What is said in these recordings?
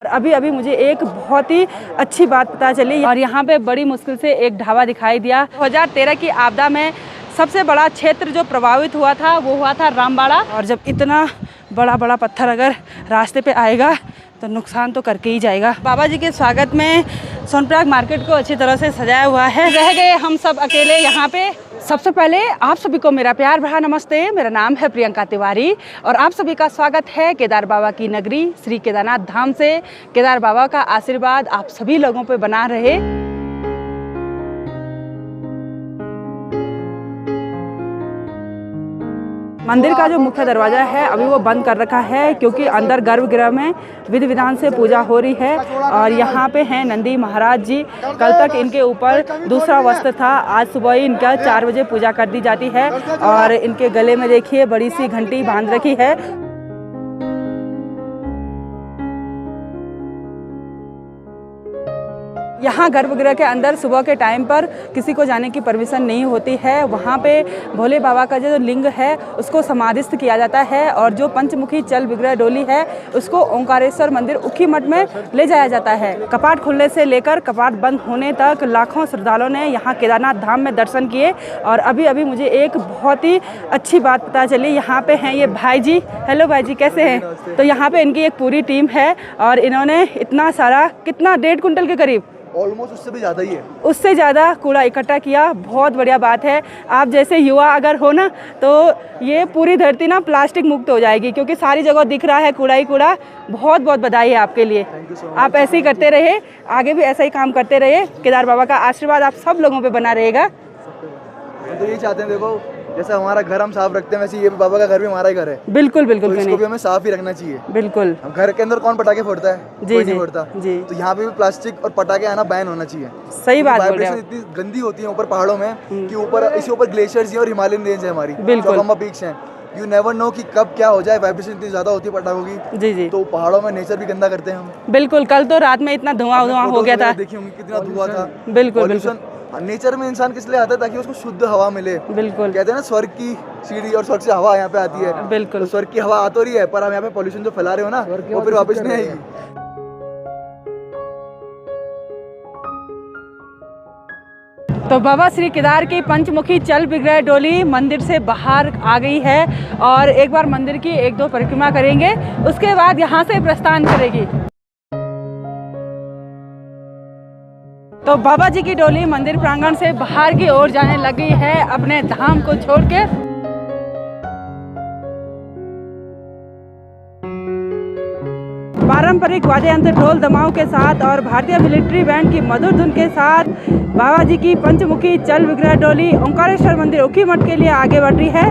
अभी अभी मुझे एक बहुत ही अच्छी बात पता चली और यहाँ पे बड़ी मुश्किल से एक ढाबा दिखाई दिया। 2013 की आपदा में सबसे बड़ा क्षेत्र जो प्रभावित हुआ था वो हुआ था रामबाड़ा। और जब इतना बड़ा बड़ा पत्थर अगर रास्ते पे आएगा तो नुकसान तो करके ही जाएगा। बाबा जी के स्वागत में सोनप्रयाग मार्केट को अच्छी तरह से सजाया हुआ है। रह गए हम सब अकेले यहाँ पे। सबसे पहले आप सभी को मेरा प्यार भरा नमस्ते। मेरा नाम है प्रियंका तिवारी और आप सभी का स्वागत है केदार बाबा की नगरी श्री केदारनाथ धाम से। केदार बाबा का आशीर्वाद आप सभी लोगों पे बना रहे। मंदिर का जो मुख्य दरवाज़ा है अभी वो बंद कर रखा है क्योंकि अंदर गर्भगृह में विधि विधान से पूजा हो रही है। और यहाँ पे हैं नंदी महाराज जी। कल तक इनके ऊपर दूसरा वस्त्र था, आज सुबह ही इनका 4 बजे पूजा कर दी जाती है। और इनके गले में देखिए बड़ी सी घंटी बांध रखी है। यहाँ गर्भगृह के अंदर सुबह के टाइम पर किसी को जाने की परमिशन नहीं होती है। वहाँ पे भोले बाबा का जो लिंग है उसको समाधिस्थ किया जाता है और जो पंचमुखी चल विग्रह डोली है उसको ओंकारेश्वर मंदिर उखी मठ में ले जाया जाता है। कपाट खुलने से लेकर कपाट बंद होने तक लाखों श्रद्धालुओं ने यहाँ केदारनाथ धाम में दर्शन किए। और अभी अभी मुझे एक बहुत ही अच्छी बात पता चली। यहाँ पे हैं ये भाई जी। हेलो भाई जी, कैसे हैं? तो यहाँ पे इनकी एक पूरी टीम है और इन्होंने इतना सारा, कितना 1.5 कुंटल के करीब, ऑलमोस्ट उससे भी ज़्यादा ही है, उससे ज़्यादा कूड़ा इकट्ठा किया। बहुत बढ़िया बात है। आप जैसे युवा अगर हो ना तो ये पूरी धरती ना प्लास्टिक मुक्त हो जाएगी क्योंकि सारी जगह दिख रहा है कूड़ा ही कूड़ा। बहुत बहुत बधाई है आपके लिए। आप ऐसे ही करते रहे, आगे भी ऐसा ही काम करते रहे। केदार बाबा का आशीर्वाद आप सब लोगों पे बना रहेगा। हम तो यही चाहते हैं, देखो जैसे हमारा घर हम साफ रखते हैं वैसे ये बाबा का घर भी हमारा ही घर है। बिल्कुल बिल्कुल, तो इसको भी हमें साफ ही रखना चाहिए। बिल्कुल। हम घर के अंदर कौन पटाखे फोड़ता है? जी कोई जी नहीं फोड़ता जी। तो यहाँ पे भी प्लास्टिक और पटाखे आना बैन होना चाहिए। सही बात बोल रहे हैं। इतनी गंदी होती है ऊपर पहाड़ों में कि ऊपर इसी ऊपर ग्लेशियर्स हैं और हिमालयन रेंज है हमारी, बिल्कुल पीक्स हैं। यू नेवर नो कि कब क्या हो जाए। वाइब्रेशन इतनी ज्यादा होती है पटाखों की। जी जी। तो पहाड़ों में नेचर भी गंदा करते हैं हम। बिल्कुल। कल तो रात में इतना धुआं हो गया था। देखिए होंगे कितना धुआं था। बिल्कुल बिल्कुल। नेचर में इंसान किस लिए आता है? ताकि उसको शुद्ध हवा मिले। बिल्कुल। कहते हैं ना स्वर्ग की सीढ़ी और स्वर्ग से हवा यहाँ पे आती है। बिल्कुल। तो स्वर्ग की हवा आ तो रही है पर हम यहाँ पे पॉल्यूशन जो फैला रहे हो ना वो फिर वापस नहीं आएगी। तो बाबा श्री केदार की पंचमुखी चल विग्रह डोली मंदिर से बाहर आ गई है और एक बार मंदिर की 1-2 परिक्रमा करेंगे, उसके बाद यहाँ से प्रस्थान करेगी। तो बाबा जी की डोली मंदिर प्रांगण से बाहर की ओर जाने लगी है अपने धाम को छोड़ के। पारंपरिक वाद्य यंत्र ढोल दमाओं के साथ और भारतीय मिलिट्री बैंड की मधुर धुन के साथ बाबा जी की पंचमुखी चल विग्रह डोली ओंकारेश्वर मंदिर उखी मठ के लिए आगे बढ़ रही है।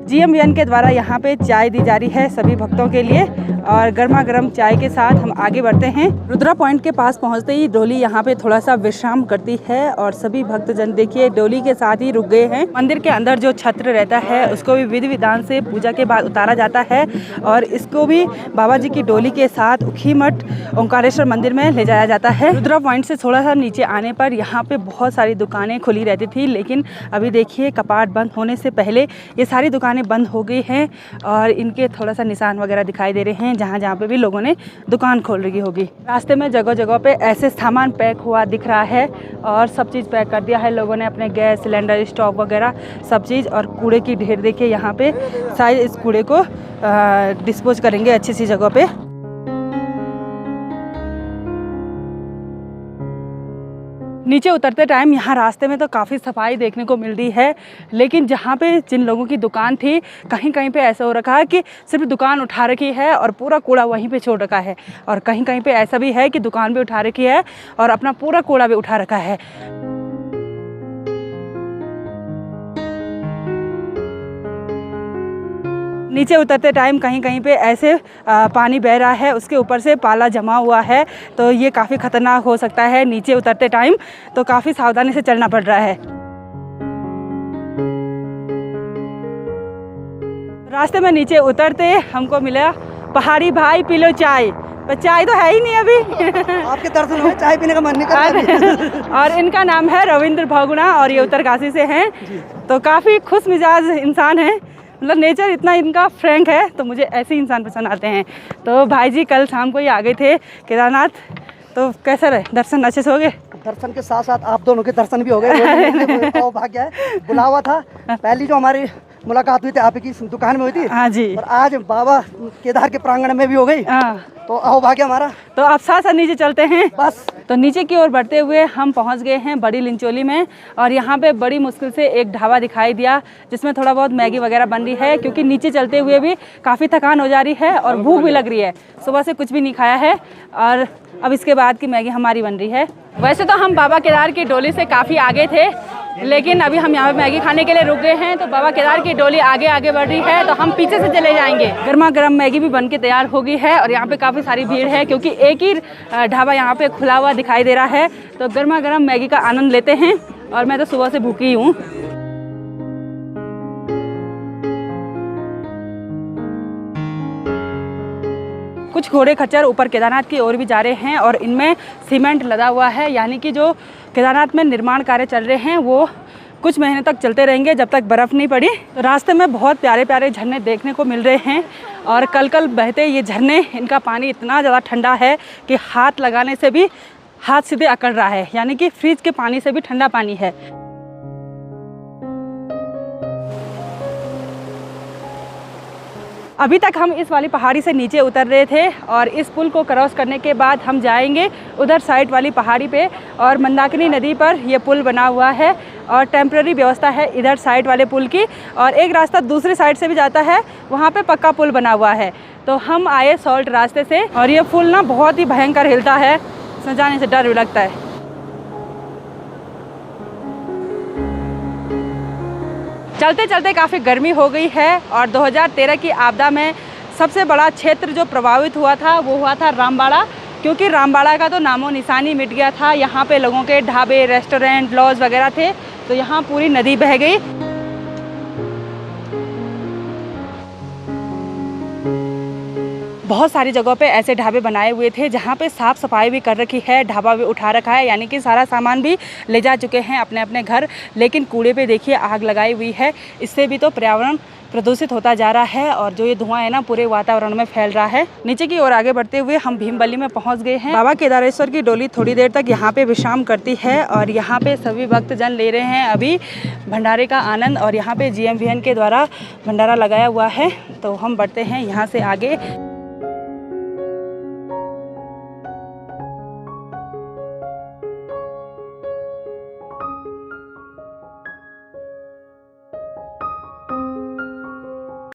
GMVN के द्वारा यहाँ पे चाय दी जा रही है सभी भक्तों के लिए और गर्मा गर्म चाय के साथ हम आगे बढ़ते हैं। रुद्रा पॉइंट के पास पहुँचते ही डोली यहाँ पे थोड़ा सा विश्राम करती है और सभी भक्तजन देखिए डोली के साथ ही रुक गए हैं। मंदिर के अंदर जो छत्र रहता है उसको भी विधि विधान से पूजा के बाद उतारा जाता है और इसको भी बाबा जी की डोली के साथ उखी मठ ओंकारेश्वर मंदिर में ले जाया जाता है। रुद्रा पॉइंट से थोड़ा सा नीचे आने पर यहाँ पे बहुत सारी दुकानें खुली रहती थी, लेकिन अभी देखिए कपाट बंद होने से पहले ये सारी दुकानें बंद हो गई हैं और इनके थोड़ा सा निशान वगैरह दिखाई दे रहे हैं जहाँ जहाँ पे भी लोगों ने दुकान खोल रखी होगी। रास्ते में जगह जगह पे ऐसे सामान पैक हुआ दिख रहा है और सब चीज़ पैक कर दिया है लोगों ने, अपने गैस सिलेंडर स्टोव वगैरह सब चीज़। और कूड़े की ढेर देखिए यहाँ पे, शायद इस कूड़े को डिस्पोज करेंगे अच्छी सी जगह पे। नीचे उतरते टाइम यहाँ रास्ते में तो काफ़ी सफाई देखने को मिल रही है, लेकिन जहाँ पे जिन लोगों की दुकान थी कहीं कहीं पे ऐसा हो रखा है कि सिर्फ दुकान उठा रखी है और पूरा कूड़ा वहीं पे छोड़ रखा है। और कहीं कहीं पे ऐसा भी है कि दुकान भी उठा रखी है और अपना पूरा कूड़ा भी उठा रखा है। नीचे उतरते टाइम कहीं कहीं पे ऐसे पानी बह रहा है, उसके ऊपर से पाला जमा हुआ है, तो ये काफ़ी ख़तरनाक हो सकता है नीचे उतरते टाइम, तो काफ़ी सावधानी से चलना पड़ रहा है। रास्ते में नीचे उतरते हमको मिला पहाड़ी भाई पी लो चाय, पर चाय तो है ही नहीं अभी। आपके दर्शन हुए, चाय पीने का मन नहीं कर रहा। और इनका नाम है रविंद्र भगुणा और ये उत्तरकाशी से हैं, तो काफ़ी खुश मिजाज इंसान हैं मतलब नेचर इतना इनका फ्रैंक है, तो मुझे ऐसे इंसान पसंद आते हैं। तो भाई जी कल शाम को ही आ गए थे केदारनाथ, तो कैसा रहे दर्शन? अच्छे से हो गए? दर्शन के साथ साथ आप दोनों के दर्शन भी हो गए। भाग्य है, बुला हुआ था। पहली जो हमारी मुलाकात हुई थी आप की दुकान में हुई थी। हाँ जी। और आज बाबा केदार के प्रांगण में भी हो गई। हाँ, तो आओ भाग्य हमारा। तो आप साथ साथ नीचे चलते हैं बस। तो नीचे की ओर बढ़ते हुए हम पहुंच गए हैं बड़ी लिंचोली में, और यहाँ पे बड़ी मुश्किल से एक ढाबा दिखाई दिया जिसमें थोड़ा बहुत मैगी वगैरह बन रही है, क्योंकि नीचे चलते हुए भी काफ़ी थकान हो जा रही है और भूख भी लग रही है। सुबह से कुछ भी नहीं खाया है और अब इसके बाद की मैगी हमारी बन रही है। वैसे तो हम बाबा केदार की डोली से काफ़ी आगे थे, लेकिन अभी हम यहाँ पे मैगी खाने के लिए रुक गए हैं। तो बाबा केदार की डोली आगे आगे बढ़ रही है, तो हम पीछे से चले जाएंगे। गर्मा गर्म मैगी भी बन के तैयार हो गई है और यहाँ पे काफ़ी सारी भीड़ है, क्योंकि एक ही ढाबा यहाँ पे खुला हुआ दिखाई दे रहा है। तो गर्मा गर्म मैगी का आनंद लेते हैं, और मैं तो सुबह से भूखी हूँ। कुछ घोड़े खच्चर ऊपर केदारनाथ की ओर भी जा रहे हैं, और इनमें सीमेंट लदा हुआ है, यानी कि जो केदारनाथ में निर्माण कार्य चल रहे हैं वो कुछ महीने तक चलते रहेंगे जब तक बर्फ़ नहीं पड़ी। तो रास्ते में बहुत प्यारे प्यारे झरने देखने को मिल रहे हैं, और कल कल बहते ये झरने, इनका पानी इतना ज़्यादा ठंडा है कि हाथ लगाने से भी हाथ सीधे अकड़ रहा है, यानी कि फ्रिज के पानी से भी ठंडा पानी है। अभी तक हम इस वाली पहाड़ी से नीचे उतर रहे थे, और इस पुल को क्रॉस करने के बाद हम जाएंगे उधर साइड वाली पहाड़ी पे, और मंदाकिनी नदी पर ये पुल बना हुआ है और टेम्प्रेरी व्यवस्था है इधर साइड वाले पुल की, और एक रास्ता दूसरी साइड से भी जाता है, वहाँ पे पक्का पुल बना हुआ है। तो हम आए सॉल्ट रास्ते से, और ये पुल ना बहुत ही भयंकर हिलता है, इसमें जाने से डर भी लगता है। चलते चलते काफ़ी गर्मी हो गई है, और 2013 की आपदा में सबसे बड़ा क्षेत्र जो प्रभावित हुआ था वो हुआ था रामबाड़ा, क्योंकि रामबाड़ा का तो नामो निशानी मिट गया था। यहाँ पे लोगों के ढाबे, रेस्टोरेंट, लॉज वगैरह थे, तो यहाँ पूरी नदी बह गई। बहुत सारी जगहों पे ऐसे ढाबे बनाए हुए थे जहाँ पे साफ़ सफाई भी कर रखी है, ढाबा भी उठा रखा है, यानी कि सारा सामान भी ले जा चुके हैं अपने अपने घर, लेकिन कूड़े पे देखिए आग लगाई हुई है। इससे भी तो पर्यावरण प्रदूषित होता जा रहा है, और जो ये धुआं है ना पूरे वातावरण में फैल रहा है। नीचे की ओर आगे बढ़ते हुए हम भीमबली में पहुंच गए हैं। बाबा केदारेश्वर की डोली थोड़ी देर तक यहाँ पे विश्राम करती है, और यहाँ पे सभी भक्तजन ले रहे हैं अभी भंडारे का आनंद, और यहाँ पे GMVN के द्वारा भंडारा लगाया हुआ है। तो हम बढ़ते हैं यहाँ से आगे।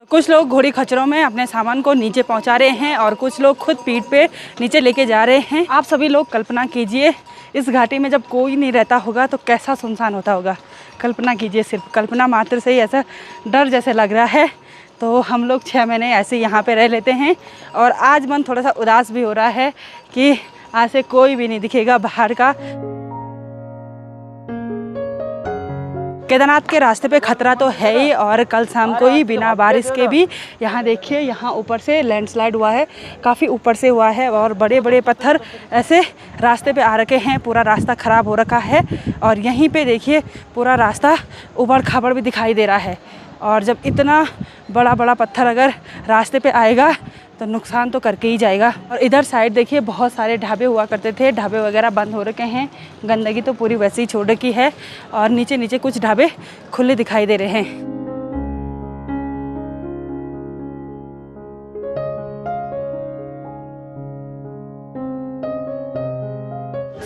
कुछ लोग घोड़ी खच्चरों में अपने सामान को नीचे पहुंचा रहे हैं, और कुछ लोग खुद पीठ पे नीचे लेके जा रहे हैं। आप सभी लोग कल्पना कीजिए, इस घाटी में जब कोई नहीं रहता होगा तो कैसा सुनसान होता होगा। कल्पना कीजिए, सिर्फ कल्पना मात्र से ही ऐसा डर जैसे लग रहा है। तो हम लोग 6 महीने ऐसे यहाँ पे रह लेते हैं, और आज मन थोड़ा सा उदास भी हो रहा है कि आज से कोई भी नहीं दिखेगा बाहर का। केदारनाथ के रास्ते पे खतरा तो है ही, और कल शाम को ही बिना बारिश के भी यहाँ देखिए, यहाँ ऊपर से लैंडस्लाइड हुआ है, काफ़ी ऊपर से हुआ है, और बड़े बड़े पत्थर ऐसे रास्ते पे आ रखे हैं, पूरा रास्ता ख़राब हो रखा है। और यहीं पे देखिए पूरा रास्ता उबड़ खाबड़ भी दिखाई दे रहा है, और जब इतना बड़ा बड़ा पत्थर अगर रास्ते पे आएगा तो नुकसान तो करके ही जाएगा। और इधर साइड देखिए बहुत सारे ढाबे हुआ करते थे, ढाबे वगैरह बंद हो रखे हैं, गंदगी तो पूरी वैसे ही छोड़ रखी है, और नीचे नीचे कुछ ढाबे खुले दिखाई दे रहे हैं।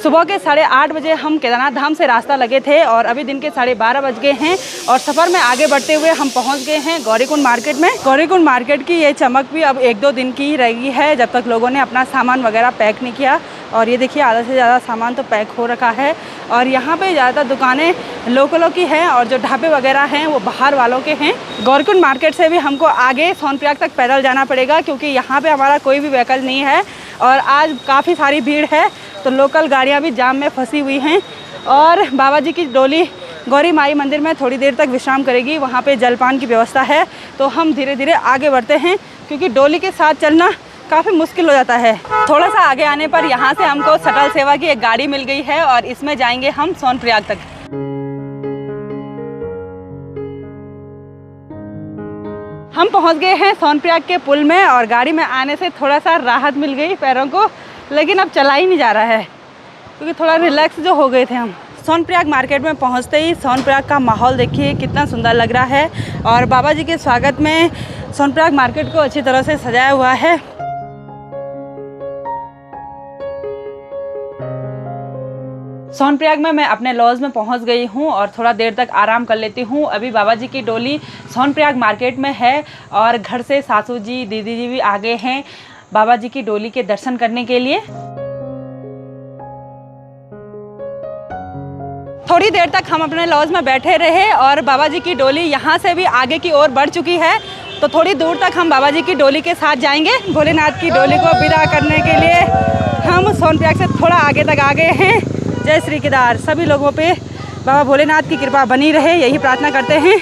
सुबह के 8:30 बजे हम केदारनाथ धाम से रास्ता लगे थे, और अभी दिन के 12:30 बज गए हैं, और सफ़र में आगे बढ़ते हुए हम पहुंच गए हैं गौरीकुंड मार्केट में। गौरीकुंड मार्केट की ये चमक भी अब 1-2 दिन की ही रहेगी है, जब तक लोगों ने अपना सामान वगैरह पैक नहीं किया। और ये देखिए आधा से ज़्यादा सामान तो पैक हो रखा है, और यहाँ पे ज़्यादातर दुकानें लोकलों की हैं, और जो ढाबे वगैरह हैं वो बाहर वालों के हैं। गौरीकुंड मार्केट से भी हमको आगे सोनप्रयाग तक पैदल जाना पड़ेगा, क्योंकि यहाँ पे हमारा कोई भी व्हीकल नहीं है, और आज काफ़ी सारी भीड़ है, तो लोकल गाड़ियाँ भी जाम में फंसी हुई हैं। और बाबा जी की डोली गौरी माई मंदिर में थोड़ी देर तक विश्राम करेगी, वहाँ पे जलपान की व्यवस्था है। तो हम धीरे धीरे आगे बढ़ते हैं, क्योंकि डोली के साथ चलना काफ़ी मुश्किल हो जाता है। थोड़ा सा आगे आने पर यहाँ से हमको शटल सेवा की एक गाड़ी मिल गई है, और इसमें जाएंगे हम सोनप्रयाग तक। हम पहुंच गए हैं सोनप्रयाग के पुल में और गाड़ी में आने से थोड़ा सा राहत मिल गई पैरों को, लेकिन अब चला ही नहीं जा रहा है क्योंकि थोड़ा रिलैक्स जो हो गए थे हम। सोनप्रयाग मार्केट में पहुंचते ही सोनप्रयाग का माहौल देखिए कितना सुंदर लग रहा है और बाबा जी के स्वागत में सोनप्रयाग मार्केट को अच्छी तरह से सजाया हुआ है। सोनप्रयाग में मैं अपने लॉज में पहुंच गई हूं और थोड़ा देर तक आराम कर लेती हूं। अभी बाबा जी की डोली सोनप्रयाग मार्केट में है और घर से सासू जी दीदी जी भी आ गए हैं बाबा जी की डोली के दर्शन करने के लिए। थोड़ी देर तक हम अपने लॉज में बैठे रहे और बाबा जी की डोली यहाँ से भी आगे की ओर बढ़ चुकी है, तो थोड़ी दूर तक हम बाबा जी की डोली के साथ जाएंगे। भोलेनाथ की डोली को विदा करने के लिए हम सोनप्रयाग से थोड़ा आगे तक आ गए हैं। जय श्री केदार। सभी लोगों पे बाबा भोलेनाथ की कृपा बनी रहे, यही प्रार्थना करते हैं।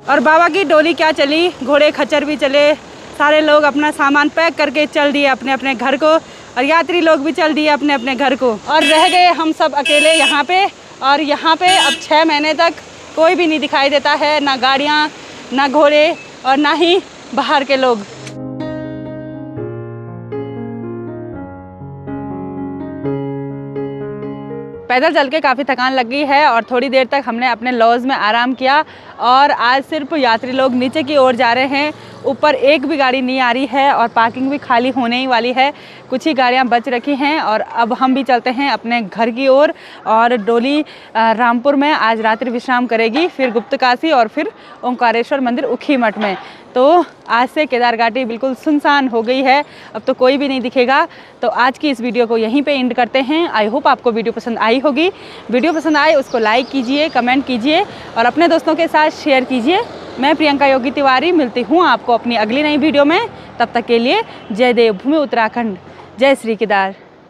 और बाबा की डोली क्या चली, घोड़े खच्चर भी चले, सारे लोग अपना सामान पैक करके चल दिए अपने अपने घर को और यात्री लोग भी चल दिए अपने अपने घर को और रह गए हम सब अकेले यहाँ पे। और यहाँ पे अब 6 महीने तक कोई भी नहीं दिखाई देता है, ना गाड़ियाँ, ना घोड़े और ना ही बाहर के लोग। पैदल चल के काफ़ी थकान लग गई है और थोड़ी देर तक हमने अपने लॉज में आराम किया और आज सिर्फ यात्री लोग नीचे की ओर जा रहे हैं, ऊपर एक भी गाड़ी नहीं आ रही है और पार्किंग भी खाली होने ही वाली है, कुछ ही गाड़ियां बच रखी हैं। और अब हम भी चलते हैं अपने घर की ओर और डोली रामपुर में आज रात्रि विश्राम करेगी, फिर गुप्तकाशी और फिर ओंकारेश्वर मंदिर उखी मठ में। तो आज से केदार घाटी बिल्कुल सुनसान हो गई है, अब तो कोई भी नहीं दिखेगा। तो आज की इस वीडियो को यहीं पे एंड करते हैं। आई होप आपको वीडियो पसंद आई होगी। वीडियो पसंद आए उसको लाइक कीजिए, कमेंट कीजिए और अपने दोस्तों के साथ शेयर कीजिए। मैं प्रियंका योगी तिवारी मिलती हूँ आपको अपनी अगली नई वीडियो में। तब तक के लिए जय देवभूमि उत्तराखंड, जय श्री केदार।